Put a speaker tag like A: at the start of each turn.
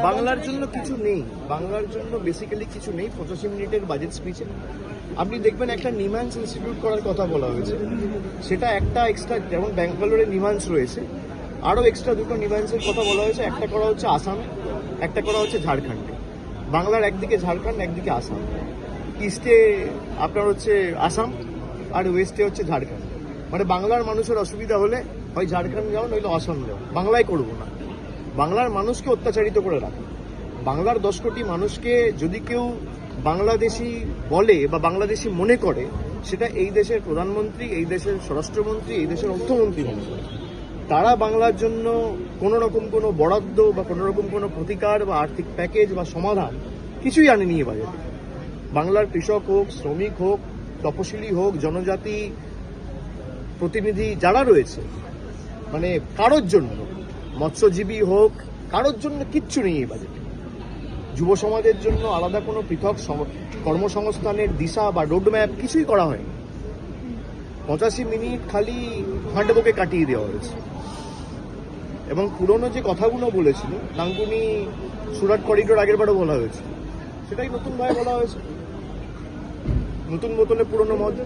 A: বাংলার জন্য কিছু নেই, বাংলার জন্য বেসিক্যালি কিছু নেই। 85 মিনিটের বাজেট স্পিচে আপনি দেখবেন একটা নিমান্স ইনস্টিটিউট করার কথা বলা হয়েছে, সেটা একটা এক্সট্রা, যেমন ব্যাঙ্গালোরে নিমান্স রয়েছে, আরও এক্সট্রা দুটো নিমান্সের কথা বলা হয়েছে। একটা করা হচ্ছে আসামে, একটা করা হচ্ছে ঝাড়খণ্ডে। বাংলার একদিকে ঝাড়খণ্ড, একদিকে আসাম। ইস্টে আপনার হচ্ছে আসাম আর ওয়েস্টে হচ্ছে ঝাড়খণ্ড। মানে বাংলার মানুষের অসুবিধা হলে হয় ঝাড়খণ্ড যাও, নইলে আসাম যাও, বাংলায় করবো না। বাংলার মানুষকে অত্যাচারিত করে রাখে। বাংলার 10 কোটি মানুষকে যদি কেউ বাংলাদেশি বলে বা বাংলাদেশি মনে করে, সেটা এই দেশের প্রধানমন্ত্রী, এই দেশের স্বরাষ্ট্রমন্ত্রী, এই দেশের অর্থমন্ত্রী মনে করে। তারা বাংলার জন্য কোনো রকম কোনো বরাদ্দ বা কোনো রকম কোনো প্রতিকার বা আর্থিক প্যাকেজ বা সমাধান কিছুই আনেনি এ বাজেটে। বাংলার কৃষক হোক, শ্রমিক হোক, তপশিলি হোক, জনজাতি প্রতিনিধি যারা রয়েছে, মানে কারোর জন্য, মৎস্যজীবী হোক, কারোর জন্য কিচ্ছু নেই এই বাজেটে। যুব সমাজের জন্য আলাদা কোনো পৃথক কর্মসংস্থানের দিশা বা রোডম্যাপ কিছুই করা হয়নি। 85 মিনিট খালি হাঁটবুকে কাটিয়ে দেওয়া হয়েছে। এবং পুরনো যে কথাগুলো বলেছিল, ডাঙ্গুনি সুরাট করিডোর আগেরবারও বলা হয়েছে, সেটাই নতুনভাবে বলা হয়েছে। নতুন বোতলে পুরনো মদ।